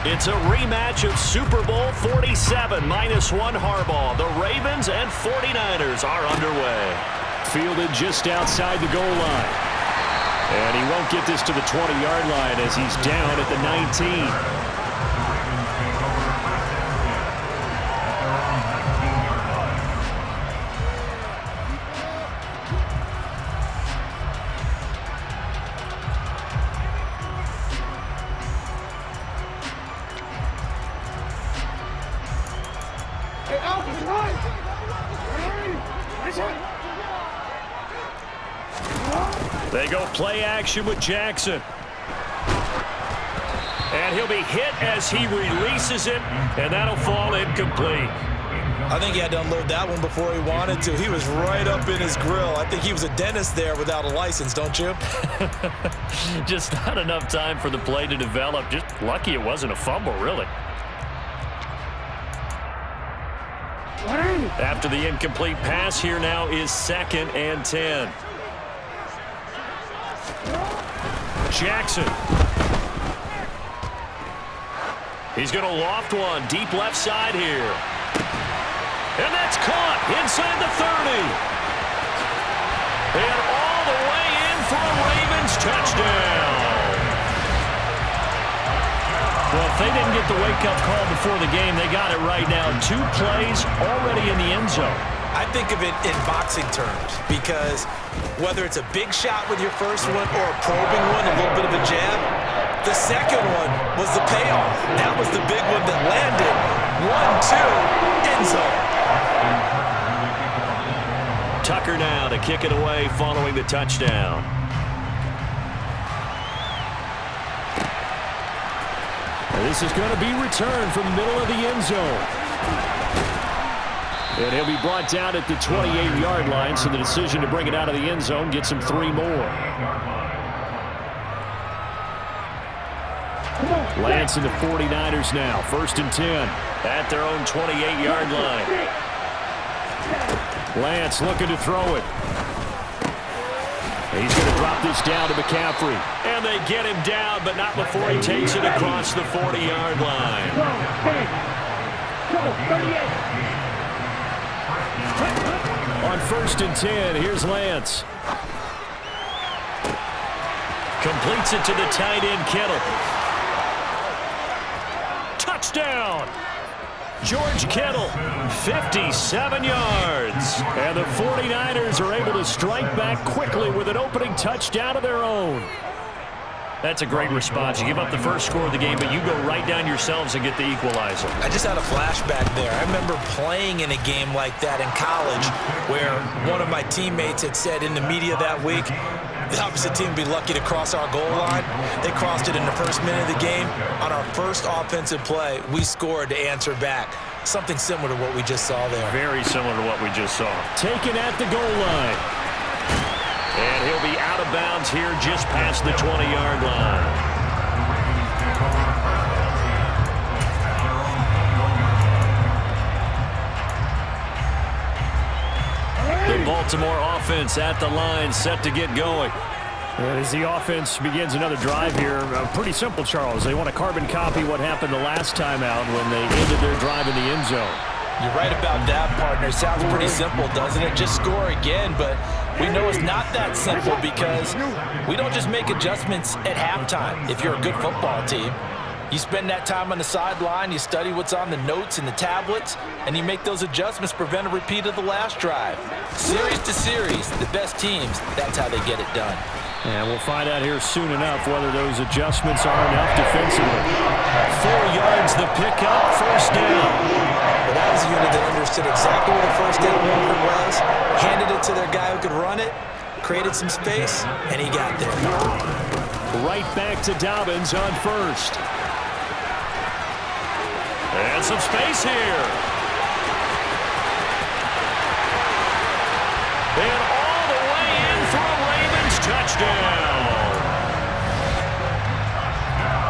It's a rematch of Super Bowl 47, -1 Harbaugh. The Ravens and 49ers are underway. Fielded just outside the goal line. And he won't get this to the 20-yard line as he's down at the 19. They go play action with Jackson. And he'll be hit as he releases it, and that'll fall incomplete. I think he had to unload that one before he wanted to. He was right up in his grill. I think he was a dentist there without a license, don't you? Just not enough time for the play to develop. Just lucky it wasn't a fumble, really. After the incomplete pass, here now is 2nd and 10. Jackson. He's going to loft one deep left side here. And that's caught inside the 30. And all the way in for a Ravens touchdown. Well, if they didn't get the wake-up call before the game, they got it right now. 2 plays already in the end zone. I think of it in boxing terms because whether it's a big shot with your first one or a probing one, a little bit of a jab, the second one was the payoff. That was the big one that landed. 1-2, end zone. Tucker now to kick it away following the touchdown. This is going to be returned from the middle of the end zone. And he'll be brought down at the 28-yard line, so the decision to bring it out of the end zone gets him 3 more. Lance and the 49ers now, 1st and 10. At their own 28-yard line. Lance looking to throw it. He's going to drop this down to McCaffrey. And they get him down, but not before he takes it across the 40-yard line. On 1st and 10, here's Lance. Completes it to the tight end, Kittle. Touchdown! George Kittle, 57 yards. And the 49ers are able to strike back quickly with an opening touchdown of their own. That's a great response. You give up the first score of the game, but you go right down yourselves and get the equalizer. I just had a flashback there. I remember playing in a game like that in college where one of my teammates had said in the media that week, the opposite team would be lucky to cross our goal line. They crossed it in the first minute of the game. On our first offensive play, we scored to answer back. Something similar to what we just saw there. Very similar to what we just saw. Taken at the goal line. And he'll be out of bounds here just past the 20-yard line. The Baltimore offense at the line, set to get going. And as the offense begins another drive here, pretty simple, Charles. They want to carbon copy what happened the last time out when they ended their drive in the end zone. You're right about that, partner. Sounds pretty simple, doesn't it? Just score again, but we know it's not that simple because we don't just make adjustments at halftime if you're a good football team. You spend that time on the sideline, you study what's on the notes and the tablets, and you make those adjustments, prevent a repeat of the last drive. Series to series, the best teams, that's how they get it done. And we'll find out here soon enough whether those adjustments are enough defensively. 4 yards the pickup, 1st down. Well, that was a unit that understood exactly where the 1st down marker was, handed it to their guy who could run it, created some space, and he got there. Right back to Dobbins on 1st. And some space here. And all the way in for a Ravens touchdown.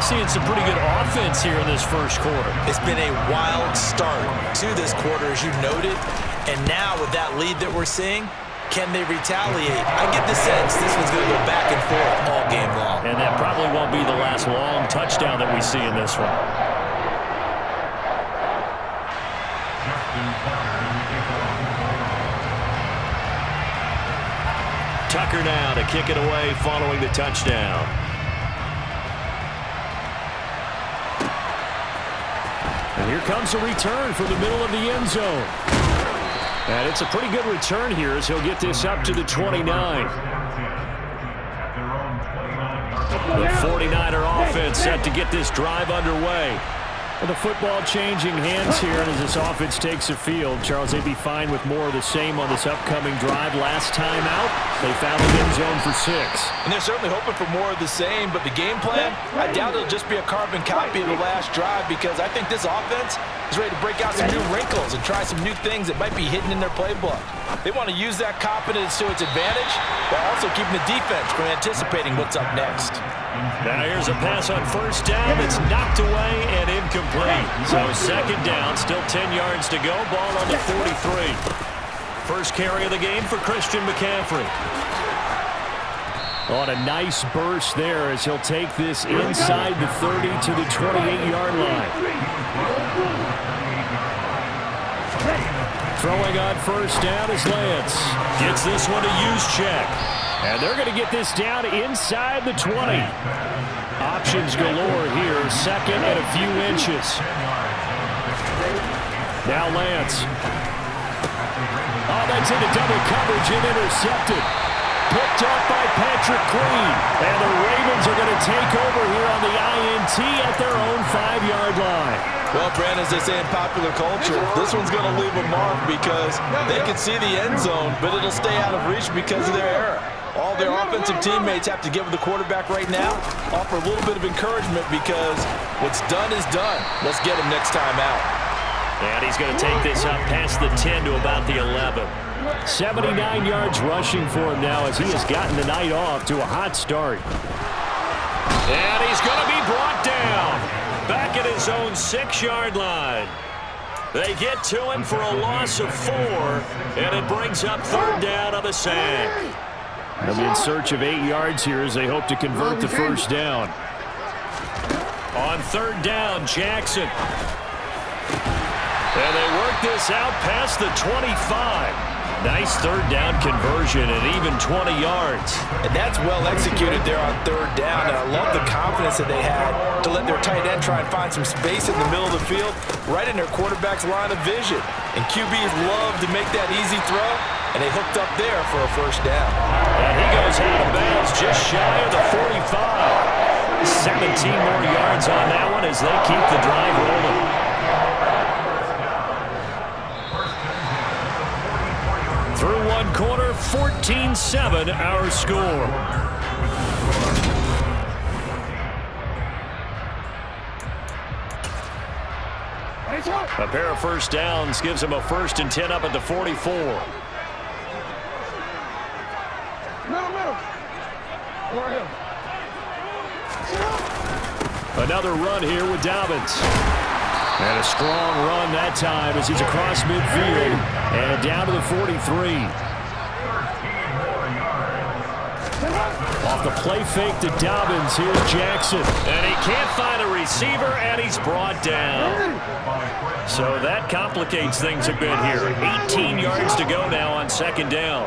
Seeing some pretty good offense here in this first quarter. It's been a wild start to this quarter, as you noted. And now with that lead that we're seeing, can they retaliate? I get the sense this one's going to go back and forth all game long. And that probably won't be the last long touchdown that we see in this one. Tucker now to kick it away following the touchdown. And here comes a return from the middle of the end zone. And it's a pretty good return here as he'll get this up to the 29. The 49er offense set to get this drive underway. Well, the football changing hands here, and as this offense takes the field, Charles, they'd be fine with more of the same on this upcoming drive. Last time out, they found the end zone for 6. And they're certainly hoping for more of the same, but the game plan, I doubt it'll just be a carbon copy of the last drive, because I think this offense is ready to break out some new wrinkles and try some new things that might be hidden in their playbook. They want to use that confidence to its advantage while also keeping the defense from anticipating what's up next. Now here's a pass on first down that's knocked away and incomplete. So second down, still 10 yards to go. Ball on the 43. First carry of the game for Christian McCaffrey. On a nice burst there as he'll take this inside the 30 to the 28-yard line. Throwing on first down is Lance. Gets this one to use check. And they're going to get this down inside the 20. Options galore here. Second and a few inches. Now Lance. Oh, that's into double coverage and intercepted. Picked up by Patrick Queen. And the Ravens are going to take over here on the INT at their own 5-yard line. Well, Brandon, as they say in popular culture, this one's going to leave a mark because they can see the end zone, but it'll stay out of reach because of their error. All their offensive teammates have to give the quarterback right now, offer a little bit of encouragement because what's done is done. Let's get him next time out. And he's going to take this up past the 10 to about the 11. 79 yards rushing for him now as he has gotten the night off to a hot start. And he's going to be brought down back at his own 6-yard line. They get to him for a loss of 4, and it brings up third down on the sack. They'll be in search of 8 yards here as they hope to convert the first down. On third down, Jackson. And they work this out past the 25. Nice third down conversion and even 20 yards. And that's well executed there on third down. And I love the confidence that they had to let their tight end try and find some space in the middle of the field, right in their quarterback's line of vision. And QBs love to make that easy throw, and they hooked up there for a first down. And he goes out of bounds just shy of the 45. 17 more yards on that one as they keep the drive rolling. Through one quarter, 14-7 our score. A pair of first downs gives him a 1st and 10 up at the 44. Another run here with Dobbins. And a strong run that time as he's across midfield and down to the 43. Off the play fake to Dobbins, here's Jackson. And he can't find a receiver, and he's brought down. So that complicates things a bit here. 18 yards to go now on second down.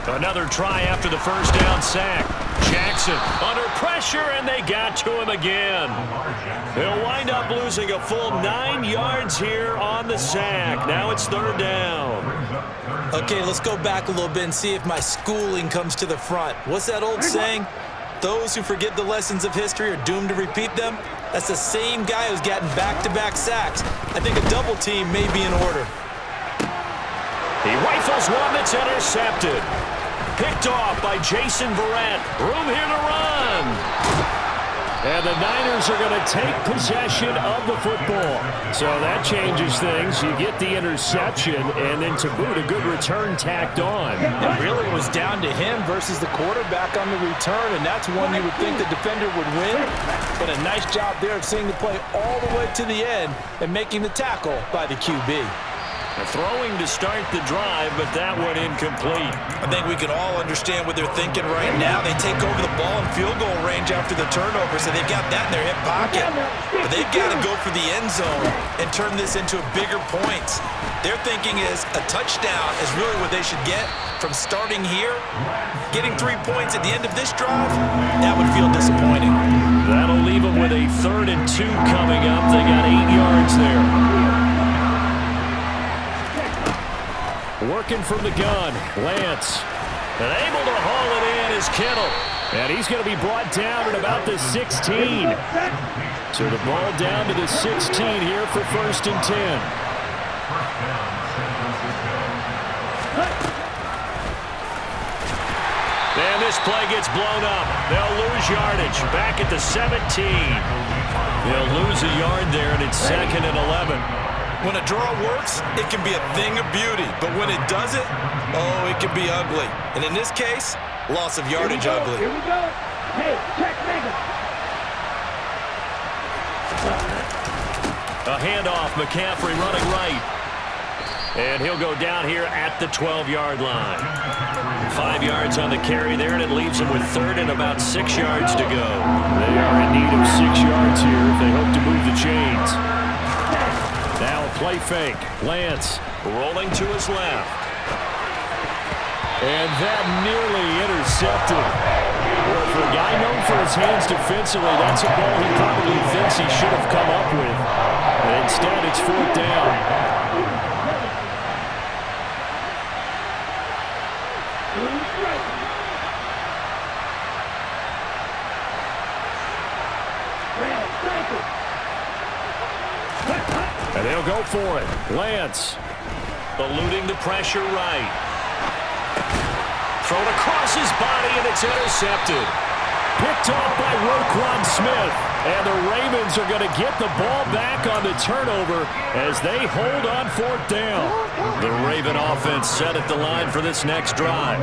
Another try after the first down sack. Jackson under pressure, and they got to him again. They'll wind up losing a full 9 yards here on the sack. Now it's third down. Okay, let's go back a little bit and see if my schooling comes to the front. What's that old saying? Those who forget the lessons of history are doomed to repeat them. That's the same guy who's gotten back-to-back sacks. I think a double team may be in order. He rifles one that's intercepted. Picked off by Jason Verrett. Room here to run. And the Niners are going to take possession of the football. So that changes things. You get the interception, and then to boot, a good return tacked on. It really was down to him versus the quarterback on the return, and that's one you would think the defender would win. But a nice job there of seeing the play all the way to the end and making the tackle by the QB. Throwing to start the drive, but that one incomplete. I think we can all understand what they're thinking right now. They take over the ball in field goal range after the turnover, so they've got that in their hip pocket. But they've got to go for the end zone and turn this into bigger points. Their thinking is a touchdown is really what they should get from starting here. Getting 3 points at the end of this drive, that would feel disappointing. That'll leave them with a 3rd and 2 coming up. They got 8 yards there. Working from the gun, Lance. And able to haul it in is Kittle. And he's going to be brought down at about the 16. So the ball down to the 16 here for 1st and 10. And this play gets blown up. They'll lose yardage. Back at the 17. They'll lose a yard there, and it's 2nd and 11. When a draw works, it can be a thing of beauty. But when it doesn't, oh, it can be ugly. And in this case, loss of yardage ugly. Here we go. Hey, check Megan. A handoff, McCaffrey running right. And he'll go down here at the 12-yard line. 5 yards on the carry there, and it leaves him with 3rd and about 6 yards to go. They are in need of 6 yards here if they hope to move the chains. Now a play fake. Lance rolling to his left. And that nearly intercepted. Well, for a guy known for his hands defensively, that's a ball he probably thinks he should have come up with. And instead, it's 4th down. And they'll go for it. Lance eluding the pressure right. Thrown across his body, and it's intercepted. Picked off by Roquan Smith. And the Ravens are going to get the ball back on the turnover as they hold on 4th down. The Raven offense set at the line for this next drive.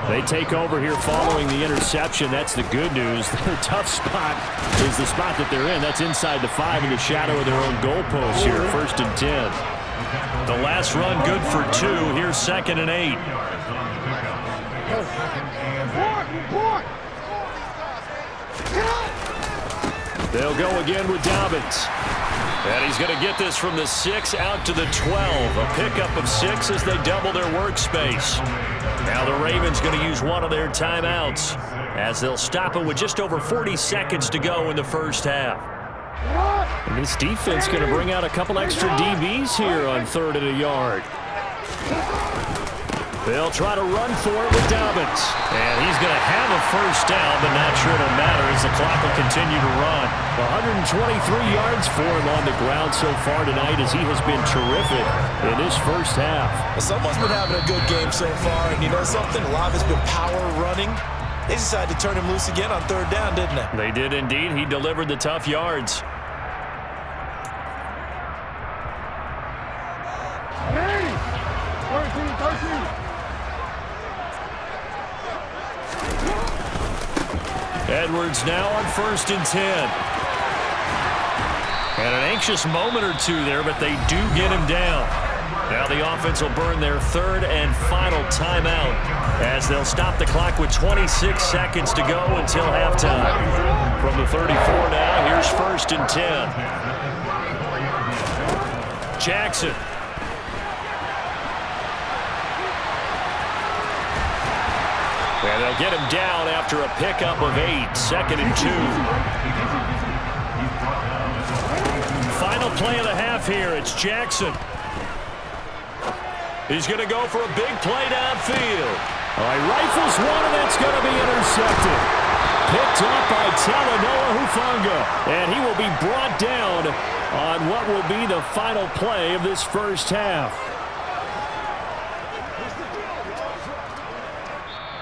They take over here following the interception. That's the good news. Their tough spot is the spot that they're in. That's inside the 5 in the shadow of their own goalpost here, 1st and 10. The last run good for 2. Here's 2nd and 8. They'll go again with Dobbins. And he's going to get this from the 6 out to the 12. A pickup of 6 as they double their workspace. Now the Ravens going to use one of their timeouts as they'll stop it with just over 40 seconds to go in the first half. And this defense going to bring out a couple extra DBs here on 3rd and a yard. They'll try to run for it with Dobbins. And he's going to have a 1st down, but not sure it'll matter as the clock will continue to run. 123 yards for him on the ground so far tonight as he has been terrific in this first half. Well, someone's been having a good game so far, and you know something? A lot has been power running. They decided to turn him loose again on 3rd down, didn't they? They did indeed. He delivered the tough yards. Hey! 13. Edwards now on 1st and 10. And an anxious moment or two there, but they do get him down. Now the offense will burn their 3rd and final timeout as they'll stop the clock with 26 seconds to go until halftime. From the 34 now, here's 1st and 10. Jackson. And they'll get him down after a pickup of 8. 2nd and 2. Final play of the half here. It's Jackson. He's going to go for a big play downfield. All right, rifles one, and that's going to be intercepted. Picked up by Talanoa Hufanga. And he will be brought down on what will be the final play of this first half.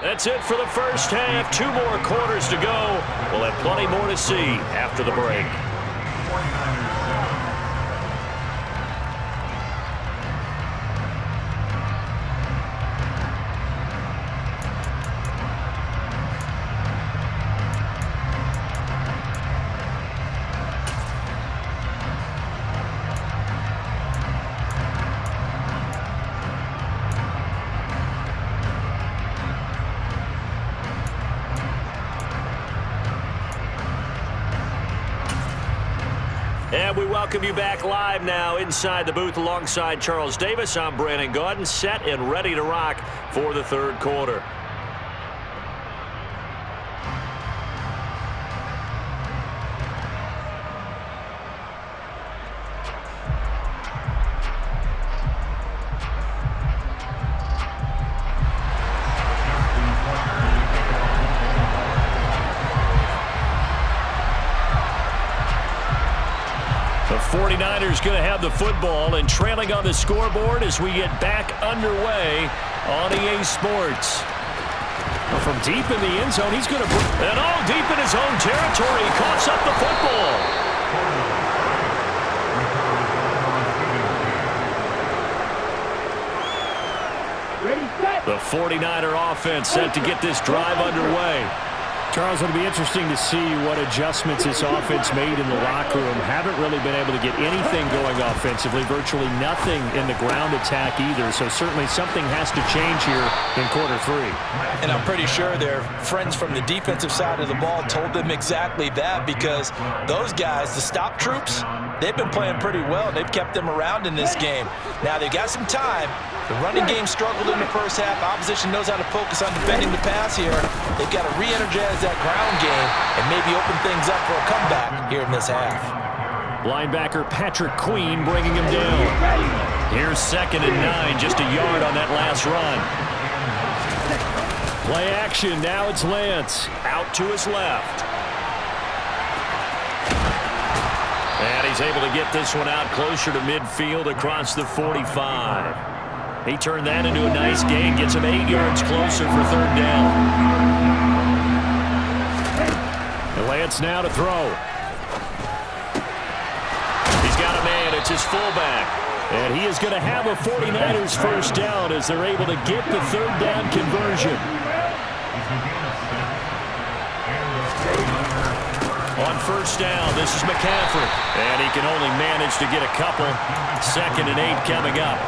That's it for the first half. 2 more quarters to go. We'll have plenty more to see after the break. And we welcome you back live now inside the booth alongside Charles Davis. I'm Brandon Gaudin, set and ready to rock for the third quarter. The 49ers going to have the football and trailing on the scoreboard as we get back underway on EA Sports. From deep in the end zone, he's going to put it all deep in his own territory. He coughs up the football. The 49er offense set to get this drive underway. Charles, it'll be interesting to see what adjustments this offense made in the locker room. Haven't really been able to get anything going offensively, virtually nothing in the ground attack either. So certainly something has to change here in quarter three. And I'm pretty sure their friends from the defensive side of the ball told them exactly that, because those guys, the stop troops, they've been playing pretty well. They've kept them around in this game. Now they've got some time. The running game struggled in the first half. Opposition knows how to focus on defending the pass here. They've got to re-energize that ground game and maybe open things up for a comeback here in this half. Linebacker Patrick Queen bringing him down. Here's 2nd and 9, just a yard on that last run. Play action, now it's Lance. Out to his left. And he's able to get this one out closer to midfield across the 45. He turned that into a nice gain, gets him 8 yards closer for third down. And Lance now to throw. He's got a man, it's his fullback. And he is going to have a 49ers first down as they're able to get the third down conversion. On first down, this is McCaffrey. And he can only manage to get a couple. 2nd and 8 coming up.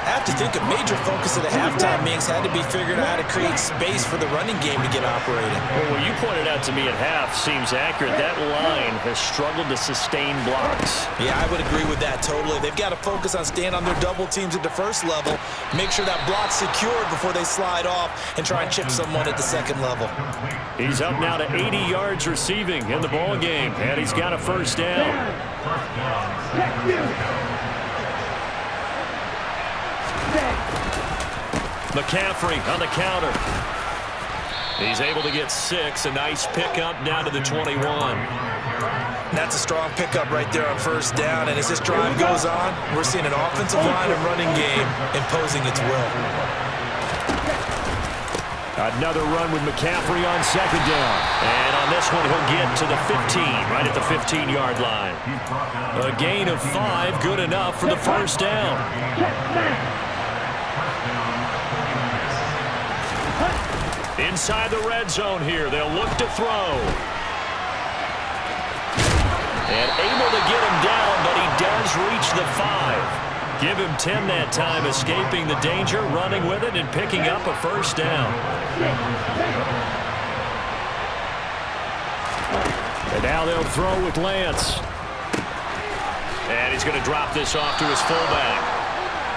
I have to think a major focus of the halftime meetings had to be figuring out how to create space for the running game to get operating. Well, what you pointed out to me at half seems accurate. That line has struggled to sustain blocks. Yeah, I would agree with that totally. They've got to focus on staying on their double teams at the first level, make sure that block's secured before they slide off and try and chip someone at the second level. He's up now to 80 yards receiving in the ball game, and he's got a first down. McCaffrey on the counter. He's able to get 6. A nice pickup down to the 21. That's a strong pickup right there on first down. And as this drive goes on, we're seeing an offensive line and running game imposing its will. Another run with McCaffrey on 2nd down. And on this one, he'll get to the 15, right at the 15-yard line. A gain of 5, good enough for the first down. Inside the red zone here, they'll look to throw. And able to get him down, but he does reach the 5. Give him 10 that time, escaping the danger, running with it, and picking up a first down. And now they'll throw with Lance. And he's going to drop this off to his fullback.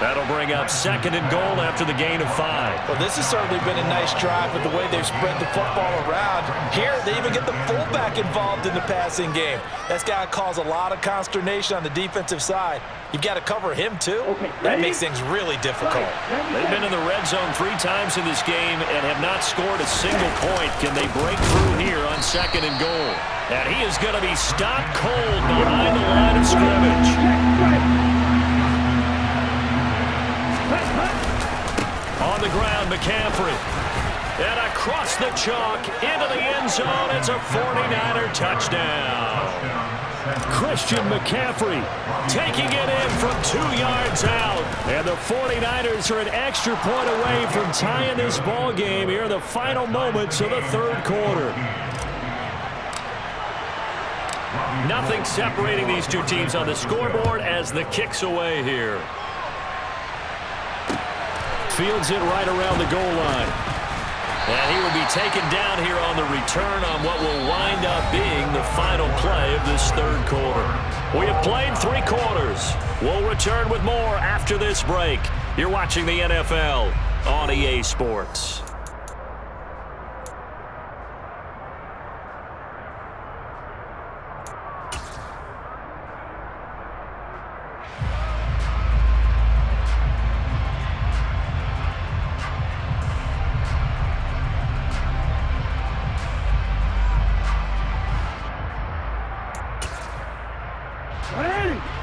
That'll bring up 2nd and goal after the gain of 5. Well, this has certainly been a nice drive with the way they've spread the football around. Here, they even get the fullback involved in the passing game. That's got to cause a lot of consternation on the defensive side. You've got to cover him, too. That makes things really difficult. They've been in the red zone 3 times in this game and have not scored a single point. Can they break through here on 2nd and goal? And he is going to be stopped cold behind the line of scrimmage. On the ground, McCaffrey. And across the chalk, into the end zone. It's a 49er touchdown. Christian McCaffrey taking it in from 2 yards out. And the 49ers are an extra point away from tying this ball game here in the final moments of the third quarter. Nothing separating these two teams on the scoreboard as the kick's away here. Fields it right around the goal line. And he will be taken down here on the return on what will wind up being the final play of this third quarter. We have played 3 quarters. We'll return with more after this break. You're watching the NFL on EA Sports.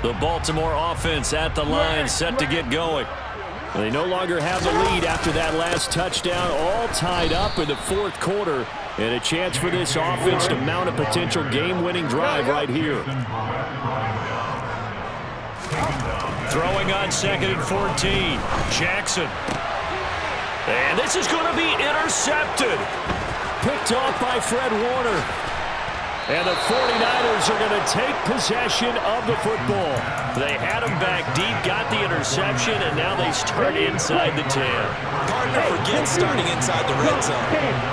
The Baltimore offense at the line, set to get going. They no longer have the lead after that last touchdown, all tied up in the fourth quarter, and a chance for this offense to mount a potential game-winning drive right here. Throwing on 2nd and 14. Jackson. And this is going to be intercepted. Picked off by Fred Warner. And the 49ers are going to take possession of the football. They had him back deep, got the interception, and now they start inside the 10. Partner forgets starting inside the red zone.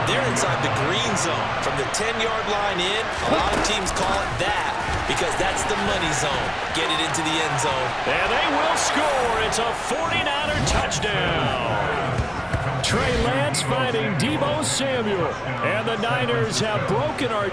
They're inside the green zone. From the 10-yard line in, a lot of teams call it that because that's the money zone. Get it into the end zone. And they will score. It's a 49er touchdown. Trey Lance finding Deebo Samuel. And the Niners have broken our...